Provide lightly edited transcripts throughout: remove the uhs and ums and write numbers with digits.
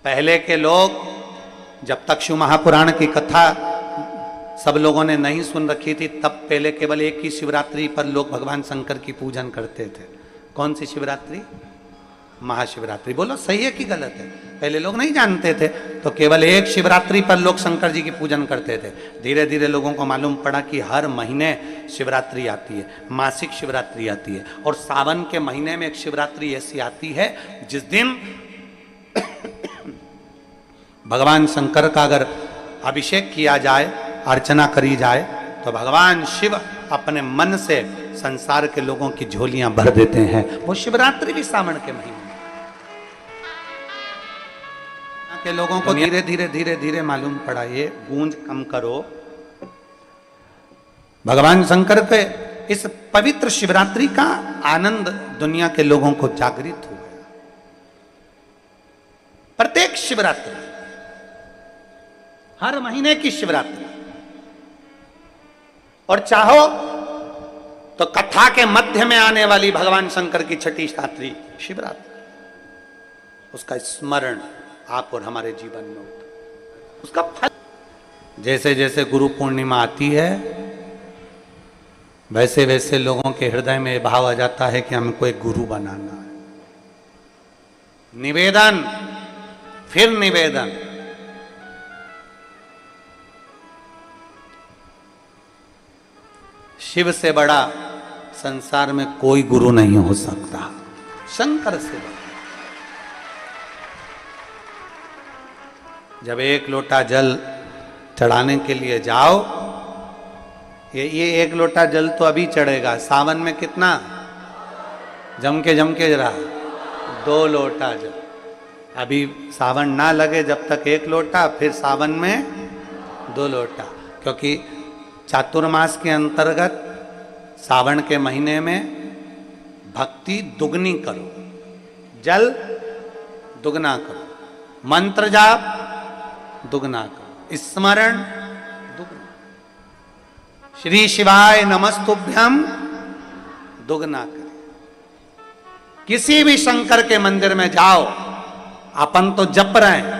पहले के लोग जब तक शिव महापुराण की कथा सब लोगों ने नहीं सुन रखी थी, तब पहले केवल एक ही शिवरात्रि पर लोग भगवान शंकर की पूजन करते थे। कौन सी शिवरात्रि? महाशिवरात्रि। बोलो सही है कि गलत है? पहले लोग नहीं जानते थे, तो केवल एक शिवरात्रि पर लोग शंकर जी की पूजन करते थे। धीरे धीरे लोगों को मालूम पड़ा कि हर महीने शिवरात्रि आती है, मासिक शिवरात्रि आती है, और सावन के महीने में एक शिवरात्रि ऐसी आती है जिस दिन भगवान शंकर का अगर अभिषेक किया जाए, अर्चना करी जाए, तो भगवान शिव अपने मन से संसार के लोगों की झोलियां भर देते हैं। वो शिवरात्रि भी सावन के महीने के लोगों को धीरे धीरे धीरे धीरे मालूम पड़ा, ये गूंज कम करो। भगवान शंकर के इस पवित्र शिवरात्रि का आनंद दुनिया के लोगों को जागृत हो गया। प्रत्येक शिवरात्रि, हर महीने की शिवरात्रि, और चाहो तो कथा के मध्य में आने वाली भगवान शंकर की छठी रात्रि शिवरात्रि, उसका स्मरण आप और हमारे जीवन में होता, उसका फल। जैसे जैसे गुरु पूर्णिमा आती है, वैसे वैसे लोगों के हृदय में भाव आ जाता है कि हमको एक गुरु बनाना है। निवेदन, फिर निवेदन। शिव से बड़ा संसार में कोई गुरु नहीं हो सकता, शंकर से बड़ा। जब एक लोटा जल चढ़ाने के लिए जाओ, ये एक लोटा जल तो अभी चढ़ेगा, सावन में कितना? जम के जरा 2 लोटा जल। अभी सावन ना लगे जब तक 1 लोटा, फिर सावन में 2 लोटा, क्योंकि चातुर्मास के अंतर्गत सावन के महीने में भक्ति दुगनी करो, जल दुगना करो, मंत्र जाप दुगना करो, स्मरण दुगना, श्री शिवाय नमस्तुभ्यम दुगना करो। किसी भी शंकर के मंदिर में जाओ, अपन तो जप रहे हैं,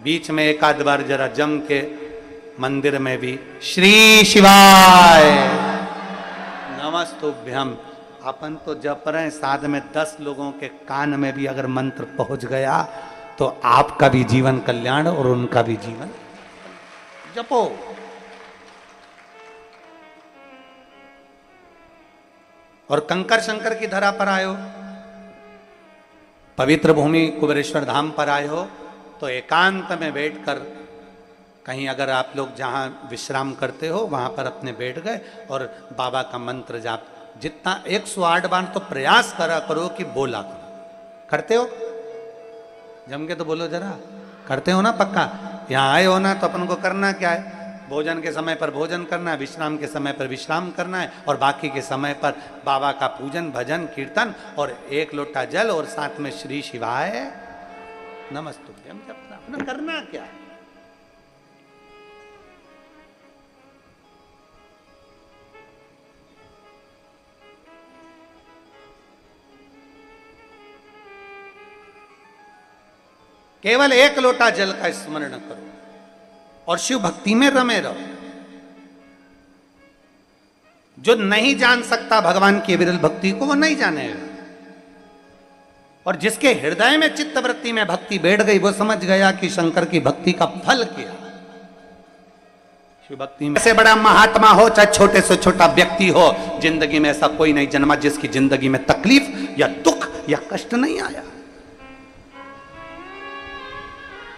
बीच में एक आध बार जरा जम के मंदिर में भी श्री शिवाय नमस्तुभ्यम, अपन तो जप रहे हैं, साथ में 10 लोगों के कान में भी अगर मंत्र पहुंच गया तो आपका भी जीवन कल्याण और उनका भी जीवन। जपो। और कंकर शंकर की धरा पर आए हो, पवित्र भूमि कुबेरेश्वर धाम पर आए हो, तो एकांत में बैठकर कहीं अगर आप लोग जहां विश्राम करते हो वहां पर अपने बैठ गए और बाबा का मंत्र जाप, जितना 108 बार तो प्रयास करा करो कि बोला करो। करते हो? जम के तो बोलो जरा, करते हो ना? पक्का यहाँ आए हो ना, तो अपन को करना क्या है? भोजन के समय पर भोजन करना है, विश्राम के समय पर विश्राम करना है, और बाकी के समय पर बाबा का पूजन भजन कीर्तन और 1 लोटा जल और साथ में श्री शिवाय नमस्तुभ्यम जपना। अपना करना क्या है? केवल 1 लोटा जल का स्मरण करो और शिव भक्ति में रमे रहो। जो नहीं जान सकता भगवान की विरल भक्ति को, वो नहीं जानेगा, और जिसके हृदय में चित्त वृत्ति में भक्ति बैठ गई, वो समझ गया कि शंकर की भक्ति का फल क्या। शिव भक्ति में से बड़ा महात्मा हो, चाहे छोटे से छोटा व्यक्ति हो, जिंदगी में ऐसा कोई नहीं जन्मा जिसकी जिंदगी में तकलीफ या दुख या कष्ट नहीं आया।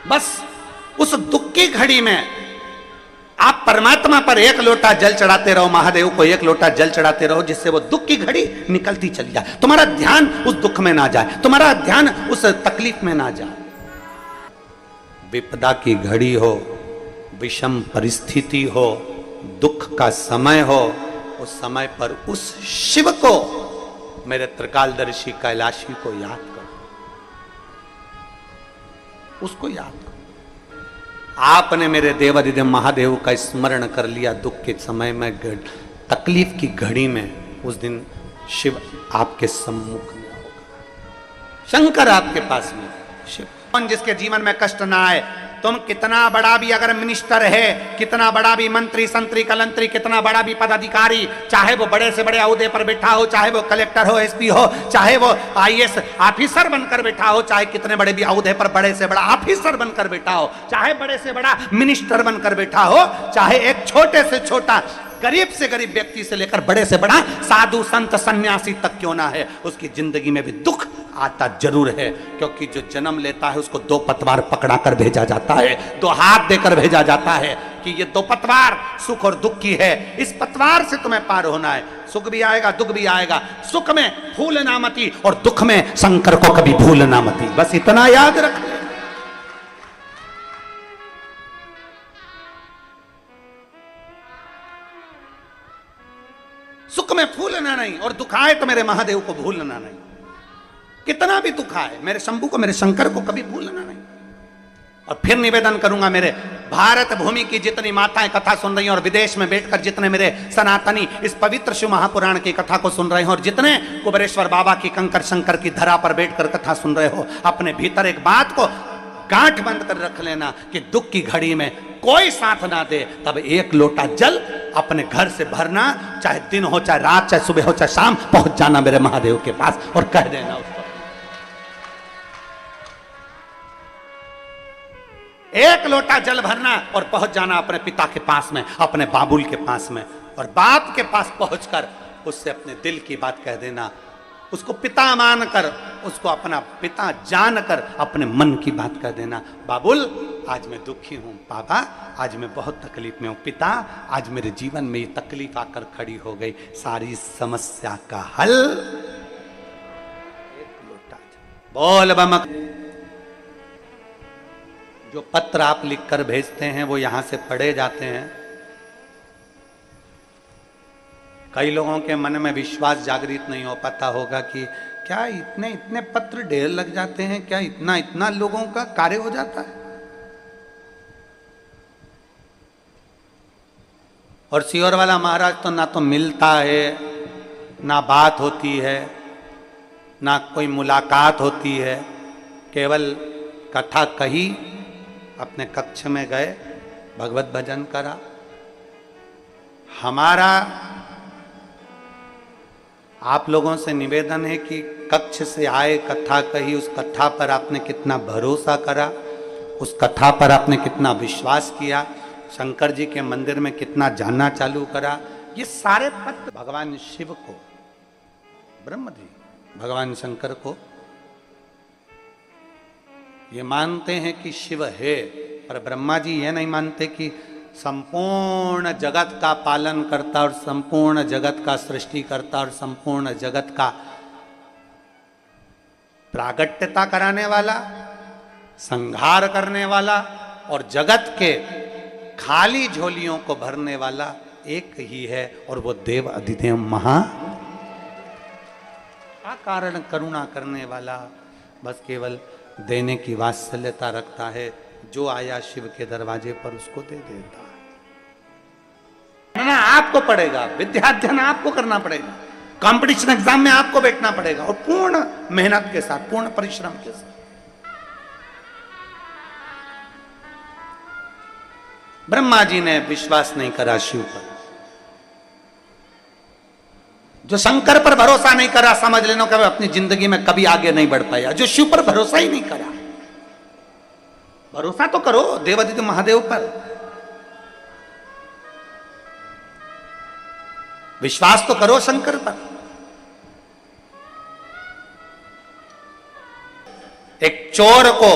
बस उस दुख की घड़ी में आप परमात्मा पर 1 लोटा जल चढ़ाते रहो, महादेव को 1 लोटा जल चढ़ाते रहो, जिससे वो दुख की घड़ी निकलती चली जाए। तुम्हारा ध्यान उस दुख में ना जाए, तुम्हारा ध्यान उस तकलीफ में ना जाए। विपदा की घड़ी हो, विषम परिस्थिति हो, दुख का समय हो, उस समय पर उस शिव को, मेरे त्रिकालदर्शी कैलाशी को याद करो, उसको याद करो। आपने मेरे देवाधिदेव महादेव का स्मरण कर लिया दुख के समय में, तकलीफ की घड़ी में, उस दिन शिव आपके सम्मुख में होगा। शंकर आपके पास में, शिव। जिसके जीवन में कष्ट ना आए, तुम कितना बड़ा भी अगर मिनिस्टर है, कितना बड़ा भी मंत्री संतरी कलंतरी, कितना बड़ा भी पदाधिकारी, चाहे वो बड़े से बड़े अहदे पर बैठा हो, चाहे वो कलेक्टर हो, एसपी हो, चाहे वो आईएएस ऑफिसर बनकर बैठा हो, चाहे कितने बड़े भी अहदे पर बड़े से बड़ा ऑफिसर बनकर बैठा हो, चाहे बड़े से बड़ा मिनिस्टर बनकर बैठा हो, चाहे एक छोटे से छोटा गरीब से गरीब व्यक्ति से लेकर बड़े से बड़ा साधु संत सन्यासी तक क्यों ना है, उसकी जिंदगी में भी दुख आता जरूर है। क्योंकि जो जन्म लेता है उसको दो पतवार पकड़ा कर भेजा जाता है, दो हाथ देकर भेजा जाता है कि ये दो पतवार सुख और दुख की है, इस पतवार से तुम्हें पार होना है। सुख भी आएगा, दुख भी आएगा, सुख में भूलना मती और दुख में शंकर को कभी भूलना मती, बस इतना याद रख ले। सुख में भूलना नहीं और दुख आए तो मेरे महादेव को भूलना नहीं। कितना भी दुख आए मेरे शंभू को, मेरे शंकर को कभी भूलना नहीं। और फिर निवेदन करूंगा, मेरे भारत भूमि की जितनी माताएं कथा सुन रही हैं और विदेश में बैठकर जितने मेरे सनातनी इस पवित्र शिव महापुराण की कथा को सुन रहे हो और जितने कुबेरेश्वर बाबा की कंकर शंकर की धरा पर बैठकर कथा सुन रहे हो, अपने भीतर एक बात को गांठ बंद कर रख लेना कि दुख की घड़ी में कोई साथ ना दे, तब एक लोटा जल अपने घर से भरना, चाहे दिन हो, चाहे रात, चाहे सुबह हो, चाहे शाम, पहुंच जाना मेरे महादेव के पास और कह देना उसको, एक लोटा जल भरना और पहुंच जाना अपने पिता के पास में, अपने बाबुल के पास में, और बाप के पास पहुंचकर उससे अपने दिल की बात कह देना, उसको पिता मानकर, उसको अपना पिता जानकर अपने मन की बात कह देना। बाबुल आज मैं दुखी हूं, बाबा आज मैं बहुत तकलीफ में हूं, पिता आज मेरे जीवन में ये तकलीफ आकर खड़ी हो गई, सारी समस्या का हल एक लोटा बोल बम। जो पत्र आप लिखकर भेजते हैं वो यहां से पढ़े जाते हैं, कई लोगों के मन में विश्वास जागृत नहीं हो पाता होगा कि क्या इतने इतने पत्र ढेर लग जाते हैं, क्या इतना इतना लोगों का कार्य हो जाता है। और सियोर वाला महाराज तो ना तो मिलता है, ना बात होती है, ना कोई मुलाकात होती है, केवल कथा कही, अपने कक्ष में गए, भगवत भजन करा। हमारा आप लोगों से निवेदन है कि कक्ष से आए, कथा कही, उस कथा पर आपने कितना भरोसा करा, उस कथा पर आपने कितना विश्वास किया, शंकर जी के मंदिर में कितना जानना चालू करा, ये सारे पत्र भगवान शिव को, ब्रह्म जी भगवान शंकर को ये मानते हैं कि शिव है, पर ब्रह्मा जी ये नहीं मानते कि संपूर्ण जगत का पालन करता और संपूर्ण जगत का सृष्टि करता और संपूर्ण जगत का प्रागट्यता कराने वाला, संहार करने वाला और जगत के खाली झोलियों को भरने वाला एक ही है, और वो देव अधिदेव महा कारण करुणा करने वाला, बस केवल देने की वात्सल्यता रखता है। जो आया शिव के दरवाजे पर उसको दे देता है। आपको पड़ेगा, विद्याध्ययन आपको करना पड़ेगा, कंपटीशन एग्जाम में आपको बैठना पड़ेगा, और पूर्ण मेहनत के साथ, पूर्ण परिश्रम के साथ। ब्रह्मा जी ने विश्वास नहीं करा शिव पर, जो शंकर पर भरोसा नहीं करा, समझ लेना कि अपनी जिंदगी में कभी आगे नहीं बढ़ पाया। जो शिव पर भरोसा ही नहीं करा, भरोसा तो करो देवादिदेव महादेव पर, विश्वास तो करो शंकर पर। एक चोर को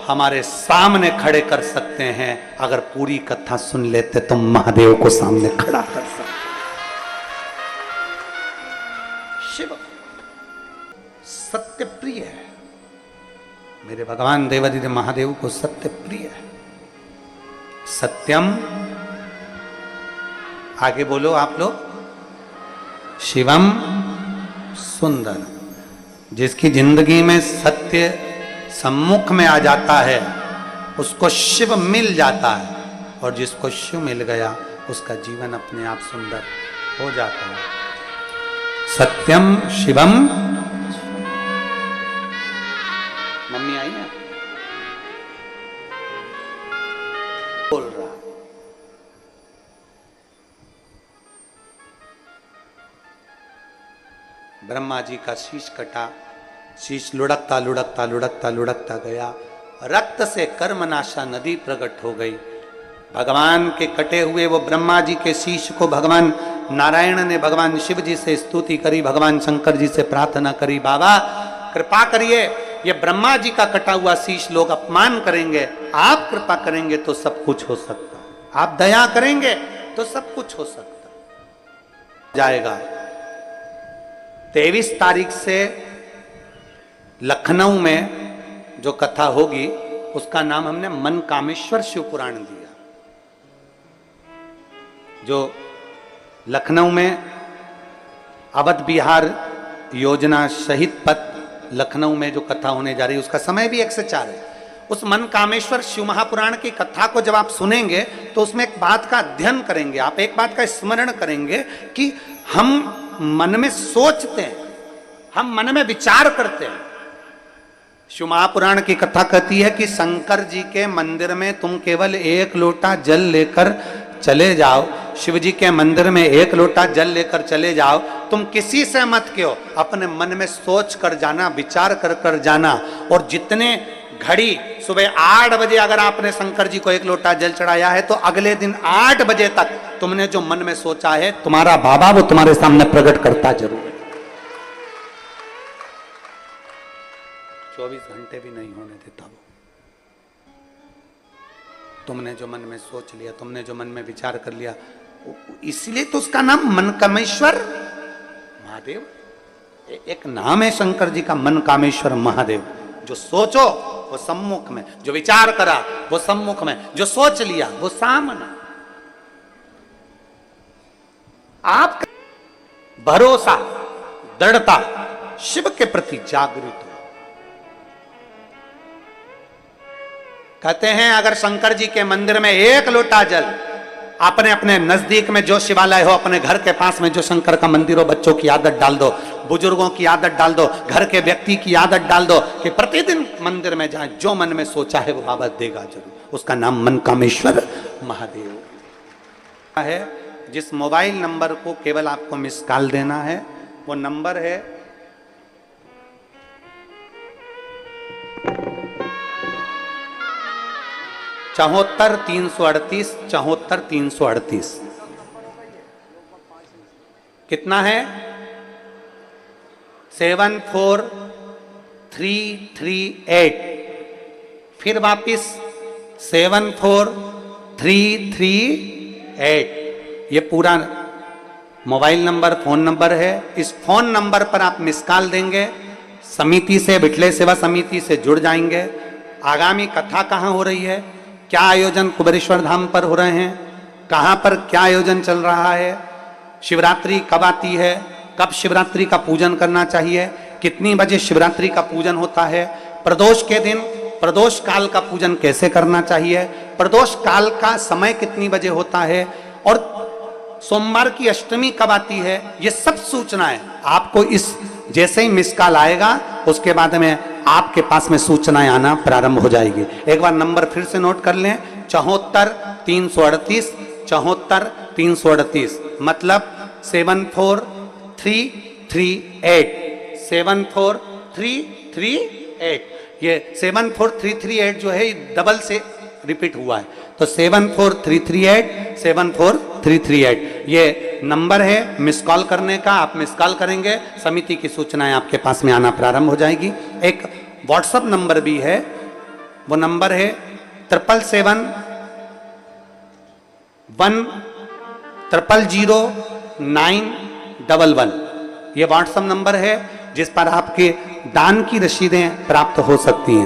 हमारे सामने खड़े कर सकते हैं, अगर पूरी कथा सुन लेते तो महादेव को सामने खड़ा कर सकते। शिव सत्य प्रिय है, मेरे भगवान देवादिदेव महादेव को सत्य प्रिय है। सत्यम, आगे बोलो आप लोग, शिवम सुंदर। जिसकी जिंदगी में सत्य सम्मुख में आ जाता है उसको शिव मिल जाता है, और जिसको शिव मिल गया उसका जीवन अपने आप सुंदर हो जाता है। सत्यम शिवम मम्मी आई है, बोल रहा ब्रह्मा जी का शीश कटा, शीश लुढ़कता लुढ़कता लुढ़कता लुढ़कता गया, रक्त से कर्मनाशा नदी प्रकट हो गई। भगवान के कटे हुए वो ब्रह्मा जी के शीश को भगवान नारायण ने भगवान शिव जी से स्तुति करी, भगवान शंकर जी से प्रार्थना करी, बाबा कृपा करिए, ये ब्रह्मा जी का कटा हुआ शीश लोग अपमान करेंगे, आप कृपा करेंगे तो सब कुछ हो सकता, आप दया करेंगे तो सब कुछ हो सकता जाएगा। 23 तारीख से लखनऊ में जो कथा होगी उसका नाम हमने मनकामेश्वर शिव पुराण दिया। जो लखनऊ में अवध बिहार योजना शहीद पथ लखनऊ में जो कथा होने जा रही है उसका समय भी 1 से 4 है। उस मनकामेश्वर शिव महापुराण की कथा को जब आप सुनेंगे तो उसमें एक बात का अध्ययन करेंगे, आप एक बात का स्मरण करेंगे कि हम मन में सोचते हैं, हम मन में विचार करते हैं। शिव महापुराण की कथा कहती है कि शंकर जी के मंदिर में तुम केवल 1 लोटा जल लेकर चले जाओ, शिव जी के मंदिर में 1 लोटा जल लेकर चले जाओ, तुम किसी से मत कहो, अपने मन में सोच कर जाना, विचार कर कर जाना। और जितने घड़ी सुबह 8 बजे अगर आपने शंकर जी को 1 लोटा जल चढ़ाया है तो अगले दिन 8 बजे तक तुमने जो मन में सोचा है तुम्हारा बाबा वो तुम्हारे सामने प्रकट करता जरूर है। 24 घंटे भी नहीं होने देता वो। तुमने जो मन में सोच लिया, तुमने जो मन में विचार कर लिया, इसलिए तो उसका नाम मनकामेश्वर महादेव। एक नाम है शंकर जी का, मनकामेश्वर महादेव। जो सोचो वो सम्मुख में, जो विचार करा वो सम्मुख में, जो सोच लिया वो सामने। आप भरोसा, दृढ़ता, शिव के प्रति जागृत हो। कहते हैं अगर शंकर जी के मंदिर में 1 लोटा जल, आपने अपने नजदीक में जो शिवालय हो, अपने घर के पास में जो शंकर का मंदिर हो, बच्चों की आदत डाल दो, बुजुर्गों की आदत डाल दो, घर के व्यक्ति की आदत डाल दो कि प्रतिदिन मंदिर में जाए, जो मन में सोचा है वो बाबा देगा जरूर। उसका नाम मनकामेश्वर महादेव है। जिस मोबाइल नंबर को केवल आपको मिस कॉल देना है वो नंबर है 74 338 74 338। कितना है? 74338। फिर वापिस 74338। ये पूरा मोबाइल नंबर, फोन नंबर है। इस फोन नंबर पर आप मिस कॉल देंगे, समिति से, बिटले सेवा समिति से जुड़ जाएंगे। आगामी कथा कहाँ हो रही है, क्या आयोजन कुबेरेश्वर धाम पर हो रहे हैं, कहाँ पर क्या आयोजन चल रहा है, शिवरात्रि कब आती है, कब शिवरात्रि का पूजन करना चाहिए, कितनी बजे शिवरात्रि का पूजन होता है, प्रदोष के दिन प्रदोष काल का पूजन कैसे करना चाहिए, प्रदोष काल का समय कितनी बजे होता है, और सोमवार की अष्टमी कब आती है, ये सब सूचनाएं आपको इस जैसे ही मिस कॉल आएगा उसके बाद में आपके पास में सूचनाएं आना प्रारंभ हो जाएगी। एक बार नंबर फिर से नोट कर लें, 74 338 74 338, मतलब 74338 74338। ये 74338 जो है डबल से रिपीट हुआ है, तो 74338 74338 ये नंबर है मिस कॉल करने का। आप मिस कॉल करेंगे, समिति की सूचनाएं आपके पास में आना प्रारंभ हो जाएगी। एक व्हाट्सएप नंबर भी है, वो नंबर है 777 1000911। ये व्हाट्सएप नंबर है जिस पर आपके दान की रसीदें प्राप्त हो सकती हैं।